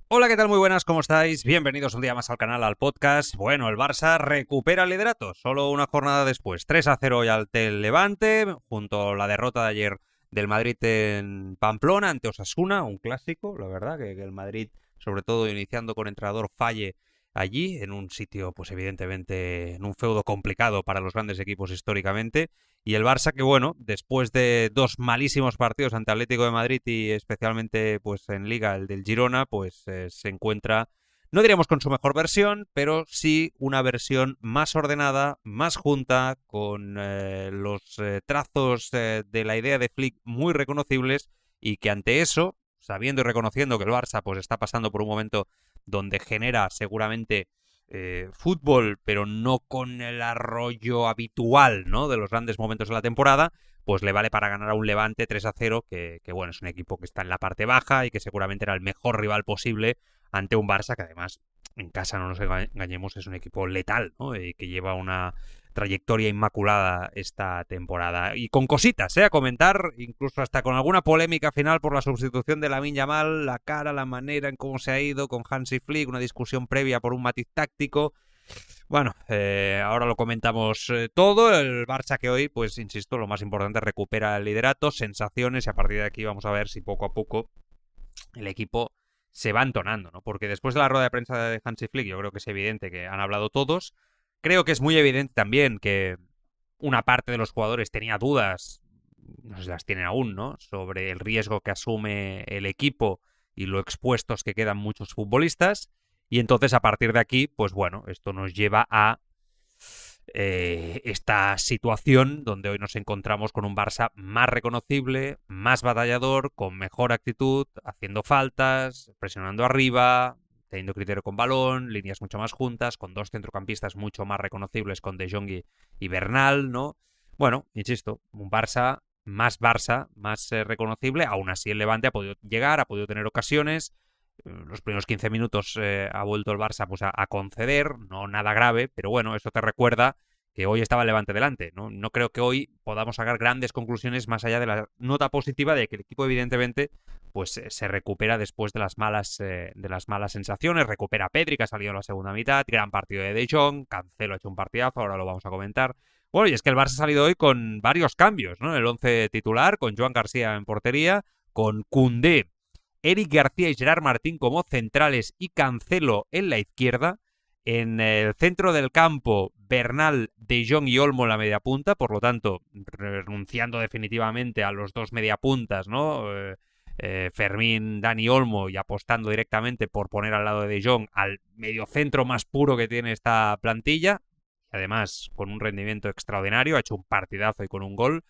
Hola, ¿qué tal? Muy buenas, ¿cómo estáis? Bienvenidos un día más al canal, al podcast. Bueno, el Barça recupera el liderato, solo una jornada después. 3-0 hoy ante el Levante, junto a la derrota de ayer del Madrid en Pamplona ante Osasuna, un clásico, la verdad, que el Madrid, sobre todo iniciando con entrenador, falle allí, en un sitio, pues evidentemente, en un feudo complicado para los grandes equipos históricamente. Y el Barça que, bueno, después de dos malísimos partidos ante Atlético de Madrid y especialmente pues en Liga, el del Girona, pues se encuentra, no diríamos con su mejor versión, pero sí una versión más ordenada, más junta, con los trazos de la idea de Flick muy reconocibles y que ante eso, sabiendo y reconociendo que el Barça pues está pasando por un momento donde genera seguramente fútbol, pero no con el arroyo habitual, ¿no?, de los grandes momentos de la temporada, pues le vale para ganar a un Levante 3-0, que bueno, es un equipo que está en la parte baja y que seguramente era el mejor rival posible ante un Barça que además en casa, no nos engañemos, es un equipo letal, ¿no?, y que lleva una trayectoria inmaculada esta temporada. Y con cositas, a comentar, incluso hasta con alguna polémica final por la sustitución de Lamine Yamal, la cara, la manera en cómo se ha ido, con Hansi Flick, una discusión previa por un matiz táctico. Bueno, ahora lo comentamos todo. El Barça que hoy, pues insisto, lo más importante, recupera el liderato, sensaciones, y a partir de aquí vamos a ver si poco a poco el equipo se va entonando, ¿no? Porque después de la rueda de prensa de Hansi Flick, yo creo que es evidente que han hablado todos. Creo que es muy evidente también que una parte de los jugadores tenía dudas, no sé si las tienen aún, ¿no?, sobre el riesgo que asume el equipo y lo expuestos que quedan muchos futbolistas. Y entonces, a partir de aquí, pues bueno, esto nos lleva a esta situación donde hoy nos encontramos con un Barça más reconocible, más batallador, con mejor actitud, haciendo faltas, presionando arriba, teniendo criterio con balón, líneas mucho más juntas, con dos centrocampistas mucho más reconocibles, con De Jong y Bernal, ¿no? Bueno, insisto, un Barça, más reconocible. Aún así el Levante ha podido llegar, ha podido tener ocasiones. Los primeros 15 minutos ha vuelto el Barça pues a conceder, no nada grave, pero bueno, eso te recuerda que hoy estaba el Levante delante, ¿no? No creo que hoy podamos sacar grandes conclusiones más allá de la nota positiva de que el equipo evidentemente pues se recupera después de las malas sensaciones, recupera a Pedri, que ha salido en la segunda mitad, gran partido de Jong, Cancelo ha hecho un partidazo, ahora lo vamos a comentar. Bueno, y es que el Barça ha salido hoy con varios cambios, ¿no? El 11 titular, con Joan García en portería, con Koundé, Eric García y Gerard Martín como centrales y Cancelo en la izquierda. En el centro del campo, Bernal, De Jong y Olmo en la media punta, por lo tanto, renunciando definitivamente a los dos mediapuntas, ¿no? Fermín, Dani Olmo, y apostando directamente por poner al lado de De Jong al mediocentro más puro que tiene esta plantilla. Además, con un rendimiento extraordinario, ha hecho un partidazo y con un gol.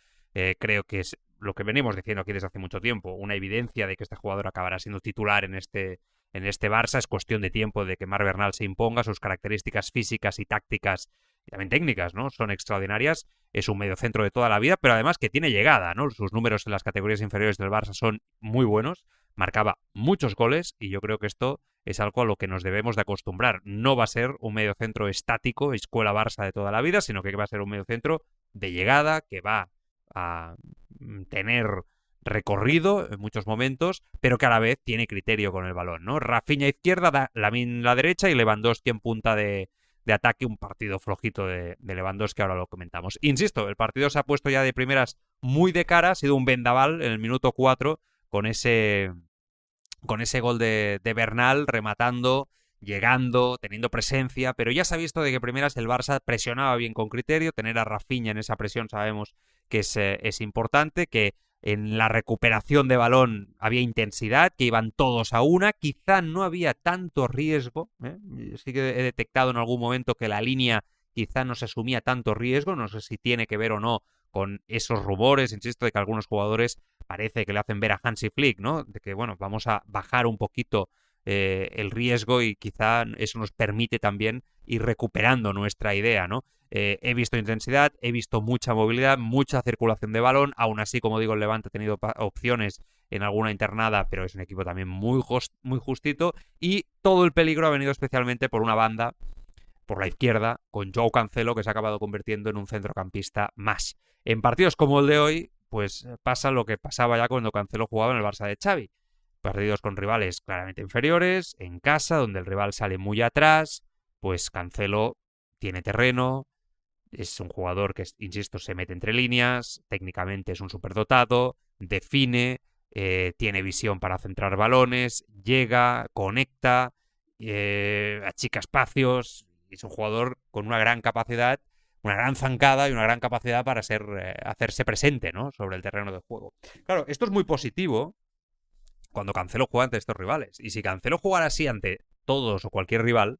Creo que es lo que venimos diciendo aquí desde hace mucho tiempo, una evidencia de que este jugador acabará siendo titular en este Barça. Es cuestión de tiempo de que Marc Bernal se imponga. Sus características físicas y tácticas, y también técnicas, ¿no?, son extraordinarias. Es un mediocentro de toda la vida, pero además que tiene llegada, ¿no? Sus números en las categorías inferiores del Barça son muy buenos. Marcaba muchos goles y yo creo que esto es algo a lo que nos debemos de acostumbrar. No va a ser un mediocentro estático, escuela Barça de toda la vida, sino que va a ser un mediocentro de llegada, que va a tener recorrido en muchos momentos, pero que a la vez tiene criterio con el balón, ¿no? Rafinha izquierda, Lamine la derecha y Lewandowski en punta de ataque. Un partido flojito de Lewandowski, ahora lo comentamos. Insisto, el partido se ha puesto ya de primeras muy de cara, ha sido un vendaval en el minuto 4 con ese gol de Bernal rematando, llegando, teniendo presencia, pero ya se ha visto de que primeras el Barça presionaba bien con criterio. Tener a Rafinha en esa presión sabemos que es importante, que en la recuperación de balón había intensidad, que iban todos a una, quizá no había tanto riesgo, ¿eh? Sí que he detectado en algún momento que la línea quizá no se asumía tanto riesgo, no sé si tiene que ver o no con esos rumores, insisto, de que algunos jugadores parece que le hacen ver a Hansi Flick, ¿no?, de que, bueno, vamos a bajar un poquito el riesgo y quizá eso nos permite también ir recuperando nuestra idea, ¿no? He visto intensidad, he visto mucha movilidad, mucha circulación de balón. Aún así, como digo, el Levante ha tenido opciones en alguna internada, pero es un equipo también muy justito. Y todo el peligro ha venido especialmente por una banda, por la izquierda, con Joao Cancelo, que se ha acabado convirtiendo en un centrocampista más. En partidos como el de hoy, pues pasa lo que pasaba ya cuando Cancelo jugaba en el Barça de Xavi. partidos con rivales claramente inferiores, en casa, donde el rival sale muy atrás, pues Cancelo tiene terreno, es un jugador que, insisto, se mete entre líneas, técnicamente es un superdotado, define, tiene visión para centrar balones, llega, conecta, achica espacios, es un jugador con una gran capacidad, una gran zancada y una gran capacidad para hacerse presente, ¿no?, sobre el terreno de juego. Claro, esto es muy positivo cuando Cancelo juega ante estos rivales. Y si Cancelo jugara así ante todos o cualquier rival,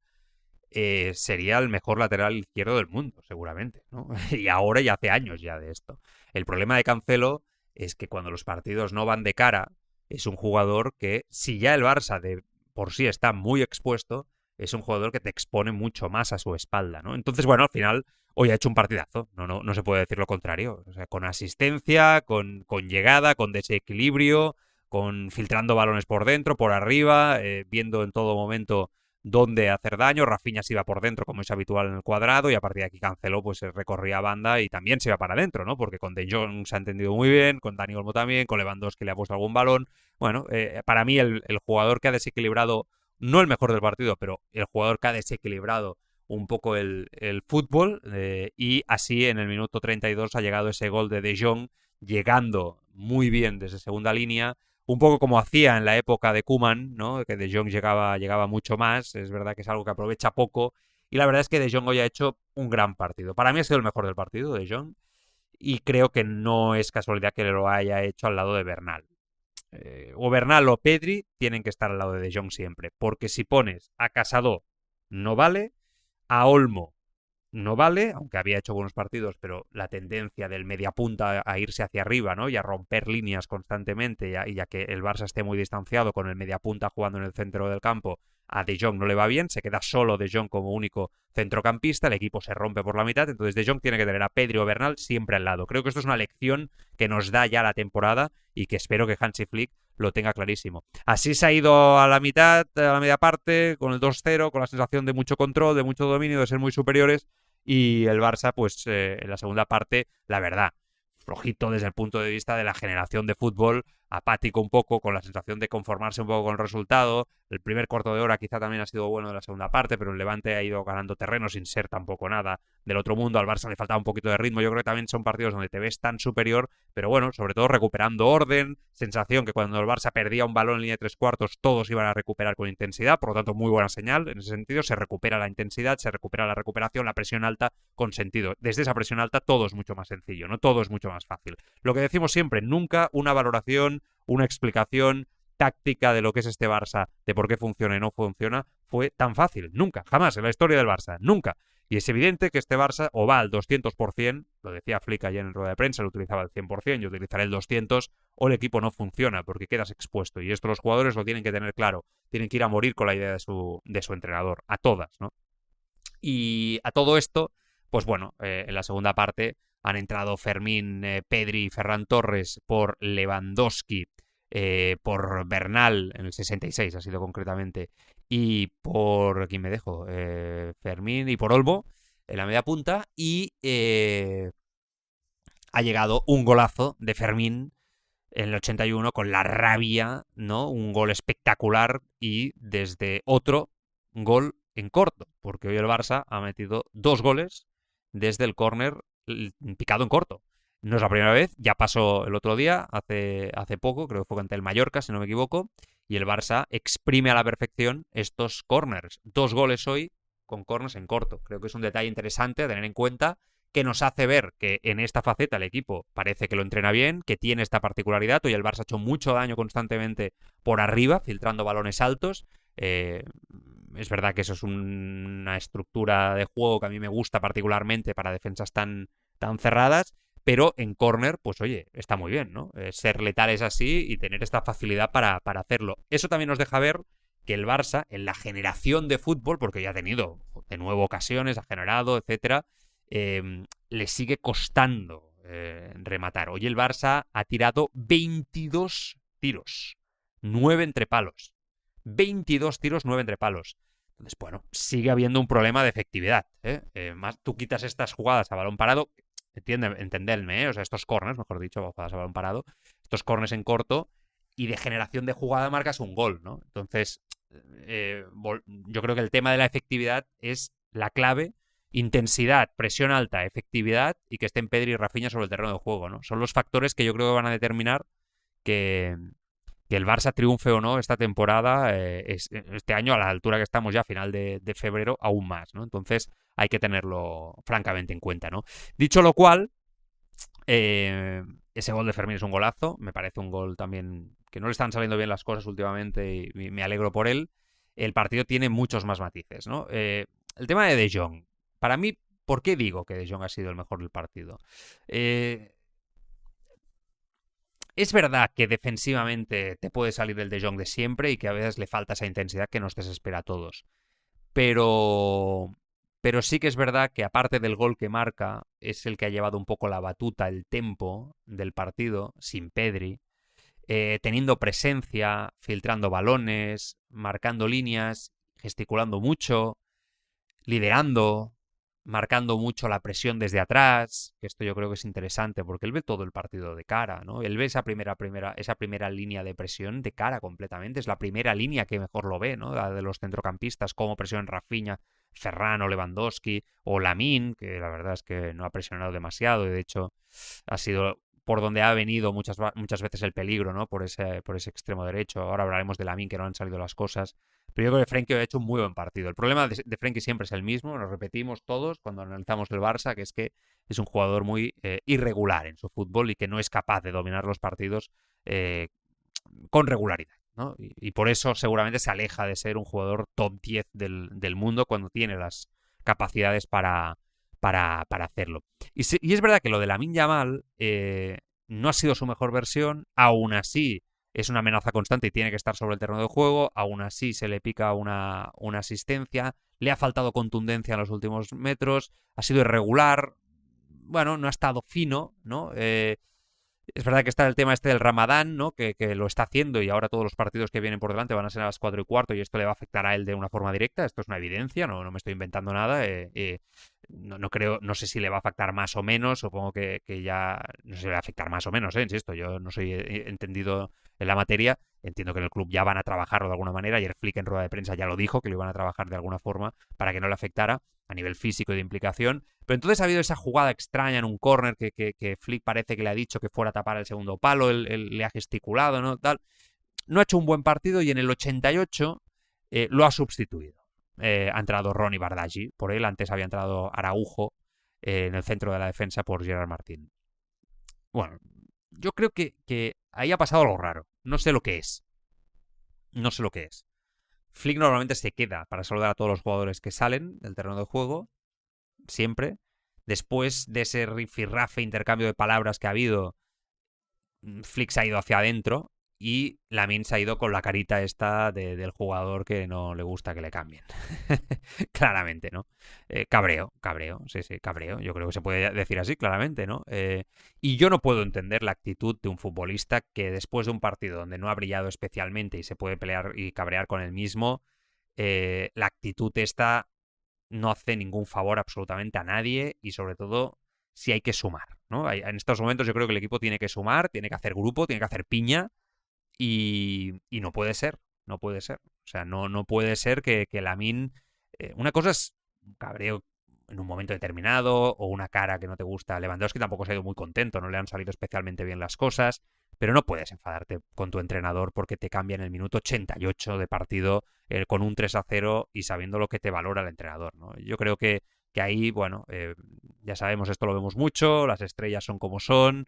sería el mejor lateral izquierdo del mundo, seguramente, ¿no? Y ahora ya hace años ya de esto. El problema de Cancelo es que cuando los partidos no van de cara, es un jugador que, si ya el Barça de por sí está muy expuesto, es un jugador que te expone mucho más a su espalda, ¿no? Entonces, bueno, al final, hoy ha hecho un partidazo, no se puede decir lo contrario. O sea, con asistencia, con llegada, con desequilibrio, con filtrando balones por dentro, por arriba, viendo en todo momento dónde hacer daño. Rafinha se iba por dentro, como es habitual en el cuadrado, y a partir de aquí Cancelo pues recorría banda y también se iba para adentro, ¿no? Porque con De Jong se ha entendido muy bien, con Dani Olmo también, con Lewandowski le ha puesto algún balón. Bueno, para mí el jugador que ha desequilibrado, no el mejor del partido, pero el jugador que ha desequilibrado un poco el fútbol, y así en el minuto 32 ha llegado ese gol de Jong, llegando muy bien desde segunda línea, un poco como hacía en la época de Koeman, ¿no?, que De Jong llegaba mucho más. Es verdad que es algo que aprovecha poco, y la verdad es que De Jong hoy ha hecho un gran partido. Para mí ha sido el mejor del partido, De Jong, y creo que no es casualidad que lo haya hecho al lado de Bernal. O Bernal o Pedri tienen que estar al lado de Jong siempre, porque si pones a Casado no vale, a Olmo no vale, aunque había hecho buenos partidos, pero la tendencia del mediapunta a irse hacia arriba, ¿no?, y a romper líneas constantemente, y a que el Barça esté muy distanciado con el mediapunta jugando en el centro del campo, a De Jong no le va bien, se queda solo De Jong como único centrocampista, el equipo se rompe por la mitad, entonces De Jong tiene que tener a Pedri o Bernal siempre al lado. Creo que esto es una lección que nos da ya la temporada y que espero que Hansi Flick lo tenga clarísimo. Así se ha ido a la mitad, a la media parte, con el 2-0, con la sensación de mucho control, de mucho dominio, de ser muy superiores, y el Barça, pues en la segunda parte, la verdad, flojito desde el punto de vista de la generación de fútbol, apático un poco, con la sensación de conformarse un poco con el resultado. El primer cuarto de hora quizá también ha sido bueno de la segunda parte, pero el Levante ha ido ganando terreno sin ser tampoco nada del otro mundo. Al Barça le faltaba un poquito de ritmo. Yo creo que también son partidos donde te ves tan superior, pero bueno, sobre todo recuperando orden, sensación que cuando el Barça perdía un balón en línea de 3/4 todos iban a recuperar con intensidad, por lo tanto muy buena señal en ese sentido. Se recupera la intensidad, se recupera la recuperación, la presión alta con sentido. Desde esa presión alta todo es mucho más sencillo, no todo es mucho más fácil. Lo que decimos siempre, nunca una valoración, una explicación táctica de lo que es este Barça, de por qué funciona y no funciona, fue tan fácil. Nunca, jamás en la historia del Barça, nunca. Y es evidente que este Barça o va al 200%, lo decía Flick ayer en rueda de prensa, lo utilizaba al 100%, yo utilizaré el 200%, o el equipo no funciona porque quedas expuesto. Y esto los jugadores lo tienen que tener claro, tienen que ir a morir con la idea de su entrenador, a todas, ¿no? Y a todo esto, pues bueno, en la segunda parte han entrado Fermín, Pedri y Ferran Torres por Lewandowski, por Bernal en el 66, ha sido concretamente, y por... ¿quién me dejo? Fermín y por Olmo en la media punta, y ha llegado un golazo de Fermín en el 81 con la rabia, ¿no? Un gol espectacular, y desde otro gol en corto, porque hoy el Barça ha metido 2 goles desde el córner picado en corto. No es la primera vez, ya pasó el otro día, hace poco, creo que fue ante el Mallorca, si no me equivoco, y el Barça exprime a la perfección estos córners. 2 goles hoy con córners en corto. Creo que es un detalle interesante a tener en cuenta, que nos hace ver que en esta faceta el equipo parece que lo entrena bien, que tiene esta particularidad. Hoy el Barça ha hecho mucho daño constantemente por arriba, filtrando balones altos. Es verdad que eso es una estructura de juego que a mí me gusta particularmente para defensas tan cerradas, pero en córner, pues oye, está muy bien, ¿no? Ser letales así y tener esta facilidad para hacerlo. Eso también nos deja ver que el Barça, en la generación de fútbol, porque ya ha tenido de nuevo ocasiones, ha generado, etcétera, le sigue costando rematar. Hoy el Barça ha tirado 22 tiros, 9 entre palos. 22 tiros, 9 entre palos. Entonces, bueno, sigue habiendo un problema de efectividad. Más tú quitas estas jugadas a balón parado, entenderme, o sea, estos corners, mejor dicho, jugadas a balón parado, estos corners en corto, y de generación de jugada marcas un gol, ¿no? Entonces, yo creo que el tema de la efectividad es la clave. Intensidad, presión alta, efectividad y que estén Pedri y Rafinha sobre el terreno de juego, ¿no? Son los factores que yo creo que van a determinar que, que el Barça triunfe o no esta temporada, este año a la altura que estamos ya, a final de febrero, aún más, ¿no? Entonces hay que tenerlo francamente en cuenta, ¿no? Dicho lo cual, ese gol de Fermín es un golazo, me parece un gol también que no le están saliendo bien las cosas últimamente y me alegro por él. El partido tiene muchos más matices, ¿no? El tema de Jong, para mí, ¿por qué digo que De Jong ha sido el mejor del partido? Es verdad que defensivamente te puede salir el De Jong de siempre y que a veces le falta esa intensidad que nos desespera a todos. Pero, pero sí que es verdad que aparte del gol que marca, es el que ha llevado un poco la batuta, el tempo del partido, sin Pedri, teniendo presencia, filtrando balones, marcando líneas, gesticulando mucho, liderando, marcando mucho la presión desde atrás, que esto yo creo que es interesante porque él ve todo el partido de cara, ¿no? Él ve esa primera línea de presión de cara completamente, es la primera línea que mejor lo ve, ¿no? La de los centrocampistas, cómo presionan Rafinha, Ferran o Lewandowski o Lamine, que la verdad es que no ha presionado demasiado y de hecho ha sido por donde ha venido muchas veces el peligro, ¿no? Por ese extremo derecho. Ahora hablaremos de Lamine, que no han salido las cosas. Pero yo creo que Frenkie ha hecho un muy buen partido. El problema de Frenkie siempre es el mismo, lo repetimos todos cuando analizamos el Barça, que es un jugador muy irregular en su fútbol y que no es capaz de dominar los partidos con regularidad, ¿no? Y por eso seguramente se aleja de ser un jugador top 10 del mundo cuando tiene las capacidades para hacerlo. Y es verdad que lo de Lamine Yamal no ha sido su mejor versión, aún así es una amenaza constante y tiene que estar sobre el terreno de juego, aún así se le pica una asistencia, le ha faltado contundencia en los últimos metros, ha sido irregular, bueno, no ha estado fino, ¿no? Es verdad que está el tema este del Ramadán, ¿no? Que lo está haciendo y ahora todos los partidos que vienen por delante van a ser a las 4:15 y esto le va a afectar a él de una forma directa. Esto es una evidencia, no me estoy inventando nada. No creo, no sé si le va a afectar más o menos. Supongo que ya no sé si le va a afectar más o menos, insisto, yo no soy entendido en la materia. Entiendo que en el club ya van a trabajarlo de alguna manera. Ayer Flick en rueda de prensa ya lo dijo, que lo iban a trabajar de alguna forma para que no le afectara a nivel físico y de implicación. Pero entonces ha habido esa jugada extraña en un córner que Flick parece que le ha dicho que fuera a tapar el segundo palo, él le ha gesticulado, ¿no? Tal. No ha hecho un buen partido y en el 88 lo ha sustituido. Ha entrado Ronny Bardaghi por él, antes había entrado Araujo en el centro de la defensa por Gerard Martín. Bueno, yo creo que ahí ha pasado algo raro. No sé lo que es. No sé lo que es. Flick normalmente se queda para saludar a todos los jugadores que salen del terreno de juego, siempre. Después de ese rifirrafe intercambio de palabras que ha habido, Flick se ha ido hacia adentro y Lamine se ha ido con la carita esta del jugador que no le gusta que le cambien. Claramente, ¿no? Cabreo, sí, cabreo. Yo creo que se puede decir así, claramente, ¿no? Y yo no puedo entender la actitud de un futbolista que después de un partido donde no ha brillado especialmente y se puede pelear y cabrear con él mismo, la actitud esta no hace ningún favor absolutamente a nadie y sobre todo si hay que sumar, ¿no? En estos momentos yo creo que el equipo tiene que sumar, tiene que hacer grupo, tiene que hacer piña y no puede ser, no puede ser. O sea, no puede ser que Lamine... una cosa es un cabreo en un momento determinado o una cara que no te gusta. Lewandowski tampoco se ha ido muy contento, no le han salido especialmente bien las cosas, pero no puedes enfadarte con tu entrenador porque te cambia en el minuto 88 de partido con un 3-0 y sabiendo lo que te valora el entrenador, ¿no? Yo creo que ahí, bueno, ya sabemos, esto lo vemos mucho, las estrellas son como son,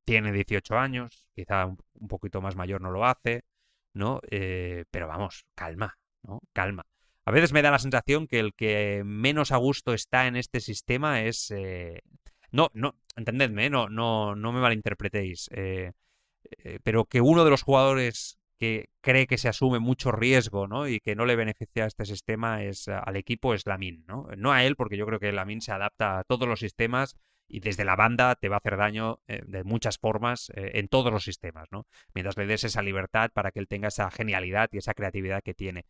tiene 18 años, quizá un poquito más mayor no lo hace, ¿no? Pero vamos, calma, ¿no? Calma. A veces me da la sensación que el que menos a gusto está en este sistema es... No, entendedme, no me malinterpretéis, pero que uno de los jugadores que cree que se asume mucho riesgo, ¿no? Y que no le beneficia a este sistema al equipo es Lamine, ¿no? No a él, porque yo creo que Lamine se adapta a todos los sistemas y desde la banda te va a hacer daño de muchas formas en todos los sistemas, ¿no? Mientras le des esa libertad para que él tenga esa genialidad y esa creatividad que tiene.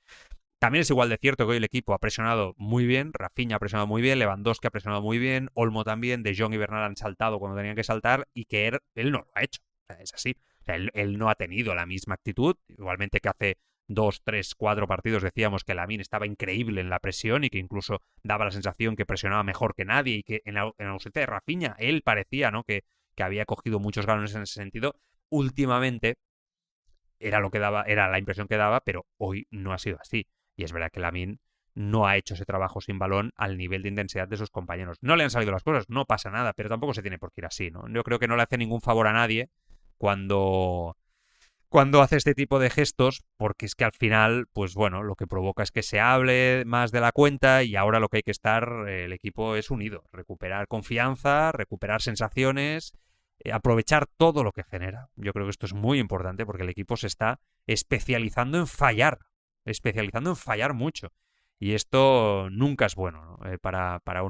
También es igual de cierto que hoy el equipo ha presionado muy bien, Rafinha ha presionado muy bien, Lewandowski ha presionado muy bien, Olmo también, De Jong y Bernal han saltado cuando tenían que saltar y que él no lo ha hecho. Es así. sea, él no ha tenido la misma actitud, igualmente que hace 2, 3, 4 partidos decíamos que Lamine estaba increíble en la presión y que incluso daba la sensación que presionaba mejor que nadie y que en la ausencia de Rafinha él parecía, ¿no?, que había cogido muchos galones en ese sentido. Últimamente era lo que daba, era la impresión que daba, pero hoy no ha sido así. Y es verdad que Lamine no ha hecho ese trabajo sin balón al nivel de intensidad de sus compañeros. No le han salido las cosas, no pasa nada, pero tampoco se tiene por qué ir así, ¿no? Yo creo que no le hace ningún favor a nadie cuando hace este tipo de gestos, porque es que al final, pues bueno, lo que provoca es que se hable más de la cuenta y ahora lo que hay que estar, el equipo es unido, recuperar confianza, recuperar sensaciones, aprovechar todo lo que genera. Yo creo que esto es muy importante porque el equipo se está especializando en fallar mucho. Y esto nunca es bueno, ¿no? Para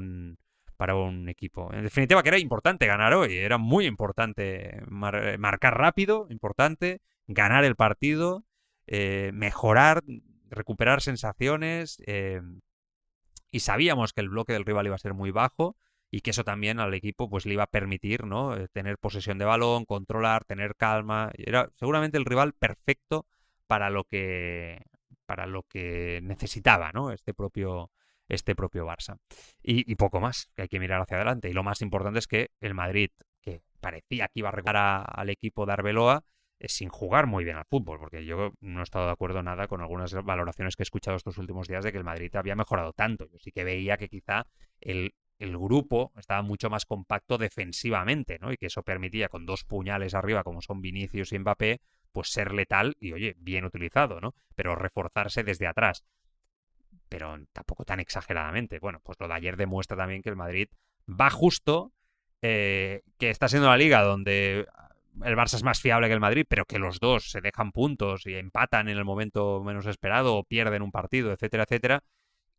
un equipo. En definitiva, que era importante ganar hoy, era muy importante marcar rápido, importante, ganar el partido, mejorar, recuperar sensaciones, y sabíamos que el bloque del rival iba a ser muy bajo y que eso también al equipo pues le iba a permitir, ¿no?, tener posesión de balón, controlar, tener calma. Era seguramente el rival perfecto para lo que necesitaba, ¿no?, este propio Barça. Y poco más, que hay que mirar hacia adelante. Y lo más importante es que el Madrid, que parecía que iba a recuperar al equipo de Arbeloa, sin jugar muy bien al fútbol, porque yo no he estado de acuerdo nada con algunas valoraciones que he escuchado estos últimos días de que el Madrid había mejorado tanto. Yo sí que veía que quizá el grupo estaba mucho más compacto defensivamente, ¿no? Y que eso permitía, con dos puñales arriba, como son Vinicius y Mbappé, pues ser letal y, oye, bien utilizado, ¿no? Pero reforzarse desde atrás. Pero tampoco tan exageradamente. Bueno, pues lo de ayer demuestra también que el Madrid va justo, que está siendo la liga donde el Barça es más fiable que el Madrid, pero que los dos se dejan puntos y empatan en el momento menos esperado o pierden un partido, etcétera, etcétera,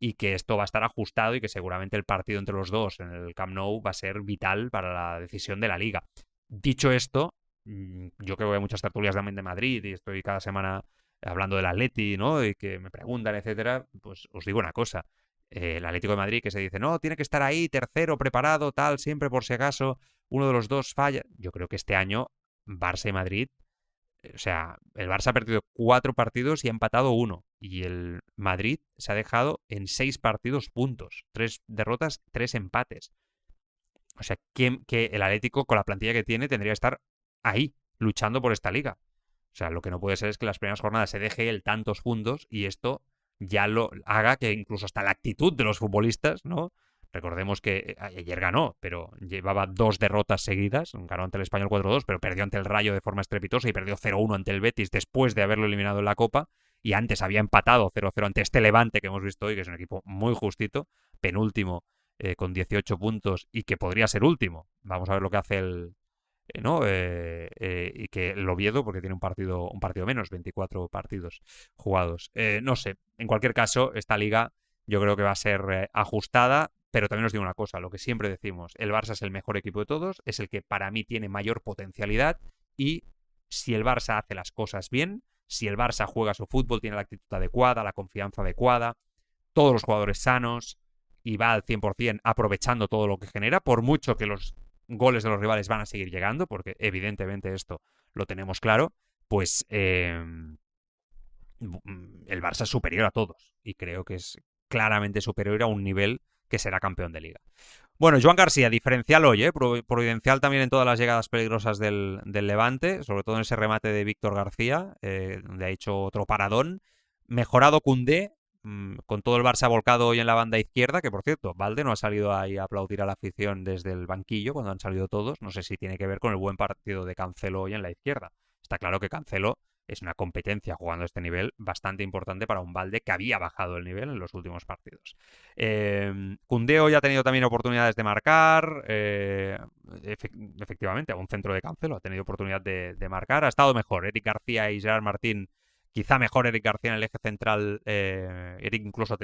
y que esto va a estar ajustado y que seguramente el partido entre los dos en el Camp Nou va a ser vital para la decisión de la liga. Dicho esto, yo que voy a muchas tertulias también de Madrid y estoy cada semana hablando del Atleti, ¿no?, y que me preguntan, etcétera, pues os digo una cosa. El Atlético de Madrid, que se dice, no, tiene que estar ahí, tercero, preparado, tal, siempre por si acaso uno de los dos falla. Yo creo que este año Barça y Madrid, o sea, el Barça ha perdido 4 partidos y ha empatado 1. Y el Madrid se ha dejado en 6 partidos puntos. 3 derrotas, 3 empates. O sea, que el Atlético, con la plantilla que tiene, tendría que estar ahí, luchando por esta liga. O sea, lo que no puede ser es que las primeras jornadas se deje él tantos puntos y esto ya lo haga que incluso hasta la actitud de los futbolistas, ¿no? Recordemos que ayer ganó, pero llevaba 2 derrotas seguidas. Ganó ante el Español 4-2, pero perdió ante el Rayo de forma estrepitosa y perdió 0-1 ante el Betis después de haberlo eliminado en la Copa. Y antes había empatado 0-0 ante este Levante que hemos visto hoy, que es un equipo muy justito, penúltimo, con 18 puntos y que podría ser último. Vamos a ver lo que hace ¿no? Y que el Oviedo, porque tiene un partido menos, 24 partidos jugados. No sé, en cualquier caso, esta liga yo creo que va a ser ajustada, pero también os digo una cosa, lo que siempre decimos, el Barça es el mejor equipo de todos, es el que para mí tiene mayor potencialidad y si el Barça hace las cosas bien, si el Barça juega su fútbol, tiene la actitud adecuada, la confianza adecuada, todos los jugadores sanos y va al 100% aprovechando todo lo que genera, por mucho que los goles de los rivales van a seguir llegando, porque evidentemente esto lo tenemos claro, pues el Barça es superior a todos y creo que es claramente superior a un nivel que será campeón de liga. Bueno, Joan García, diferencial hoy, providencial también en todas las llegadas peligrosas del Levante, sobre todo en ese remate de Víctor García, donde ha hecho otro paradón. Mejorado Koundé, con todo el Barça volcado hoy en la banda izquierda, que por cierto, Valde no ha salido ahí a aplaudir a la afición desde el banquillo cuando han salido todos. No sé si tiene que ver con el buen partido de Cancelo hoy en la izquierda. Está claro que Cancelo es una competencia jugando a este nivel bastante importante para un Valde que había bajado el nivel en los últimos partidos. Koundé hoy ha tenido también oportunidades de marcar, efectivamente, a un centro de Cancelo ha tenido oportunidad de marcar, ha estado mejor. Eric García y Gerard Martín, quizá mejor Eric García en el eje central. Eric incluso ha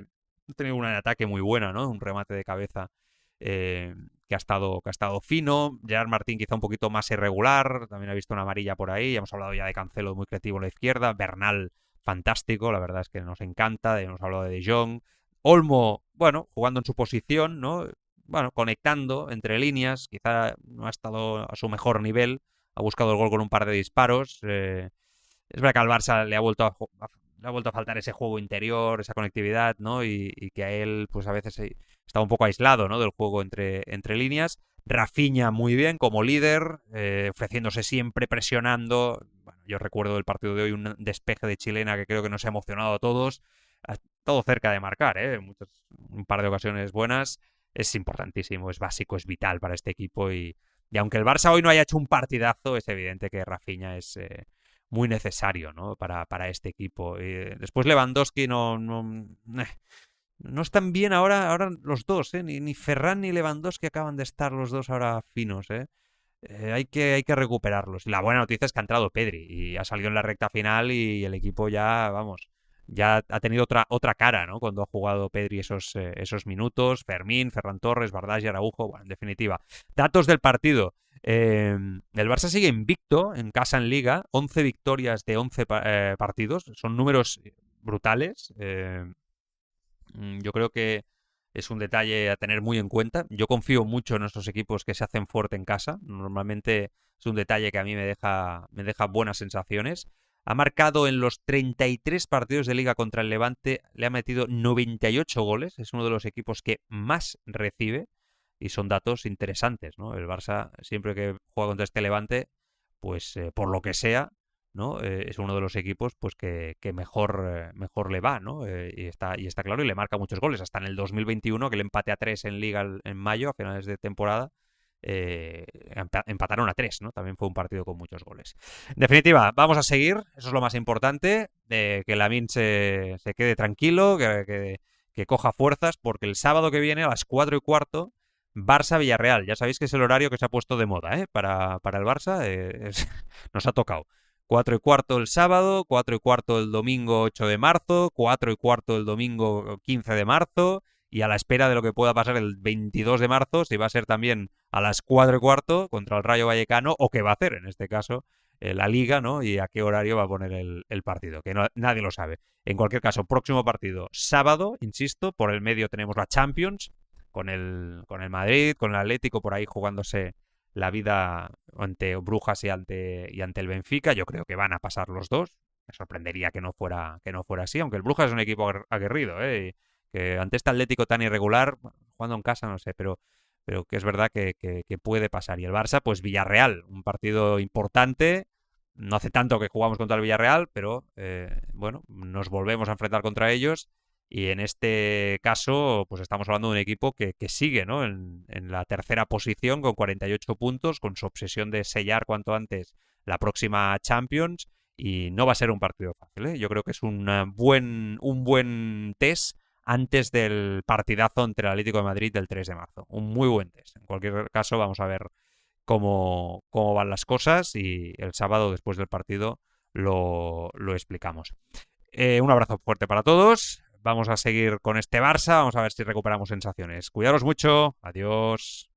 tenido una en ataque muy buena, ¿no? Un remate de cabeza que ha estado fino. Gerard Martín quizá un poquito más irregular, también ha visto una amarilla por ahí. Ya hemos hablado ya de Cancelo, muy creativo en la izquierda. Bernal, fantástico, la verdad es que nos encanta. Hemos hablado de Jong. Olmo, bueno, jugando en su posición, ¿no? Bueno, conectando entre líneas, quizá no ha estado a su mejor nivel, ha buscado el gol con un par de disparos. Es verdad que al Barça le ha vuelto a faltar ese juego interior, esa conectividad, ¿no? Y que a él, pues a veces está un poco aislado, ¿no? Del juego entre líneas. Rafinha muy bien como líder, ofreciéndose siempre, presionando. Bueno, yo recuerdo del partido de hoy un despeje de chilena que creo que nos ha emocionado a todos. Todo cerca de marcar, ¿eh? Un par de ocasiones buenas. Es importantísimo, es básico, es vital para este equipo. Y aunque el Barça hoy no haya hecho un partidazo, es evidente que Rafinha es muy necesario, ¿no? Para este equipo. Después Lewandowski no están bien ahora los dos, ¿eh? Ni Ferran ni Lewandowski acaban de estar los dos ahora finos, ¿eh? Hay que recuperarlos. Y la buena noticia es que ha entrado Pedri y ha salido en la recta final y el equipo ya, vamos, ya ha tenido otra cara, ¿no? Cuando ha jugado Pedri esos minutos. Fermín, Ferran Torres, Bardás y Araujo. Bueno, en definitiva. Datos del partido. El Barça sigue invicto en casa en Liga. 11 victorias de 11 partidos. Son números brutales. Yo creo que es un detalle a tener muy en cuenta. Yo confío mucho en estos equipos que se hacen fuerte en casa. Normalmente es un detalle que a mí me deja buenas sensaciones. Ha marcado en los 33 partidos de liga contra el Levante, le ha metido 98 goles. Es uno de los equipos que más recibe y son datos interesantes, ¿no? El Barça, siempre que juega contra este Levante, pues por lo que sea, ¿no? Es uno de los equipos pues que mejor le va, ¿no? Y está claro y le marca muchos goles. Hasta en el 2021, que el empate a 3 en Liga en mayo, a finales de temporada, empataron a 3, ¿no? También fue un partido con muchos goles. En definitiva, vamos a seguir, eso es lo más importante, que Lamine se quede tranquilo, que coja fuerzas, porque el sábado que viene a las 4:15, Barça-Villarreal. Ya sabéis que es el horario que se ha puesto de moda, ¿eh? Para el Barça, nos ha tocado. 4:15 el sábado, 4:15 el domingo 8 de marzo, 4:15 el domingo 15 de marzo, y a la espera de lo que pueda pasar el 22 de marzo, si va a ser también a las 4:15 contra el Rayo Vallecano, o qué va a hacer en este caso la Liga, ¿no? Y a qué horario va a poner el partido, que nadie lo sabe. En cualquier caso, próximo partido, sábado, insisto, por el medio tenemos la Champions, con el Madrid, con el Atlético por ahí jugándose la vida ante Brujas y ante el Benfica. Yo creo que van a pasar los dos. Me sorprendería que no fuera así, aunque el Brujas es un equipo aguerrido, ¿eh? Que ante este Atlético tan irregular, jugando en casa, no sé, pero que es verdad que puede pasar. Y el Barça, pues Villarreal, un partido importante. No hace tanto que jugamos contra el Villarreal, pero bueno, nos volvemos a enfrentar contra ellos. Y en este caso, pues estamos hablando de un equipo que sigue, ¿no? En la tercera posición con 48 puntos, con su obsesión de sellar cuanto antes la próxima Champions. Y no va a ser un partido fácil, ¿eh? Yo creo que es un buen test antes del partidazo entre el Atlético de Madrid del 3 de marzo. Un muy buen test. En cualquier caso, vamos a ver cómo van las cosas y el sábado después del partido lo explicamos. Un abrazo fuerte para todos. Vamos a seguir con este Barça. Vamos a ver si recuperamos sensaciones. Cuidaros mucho. Adiós.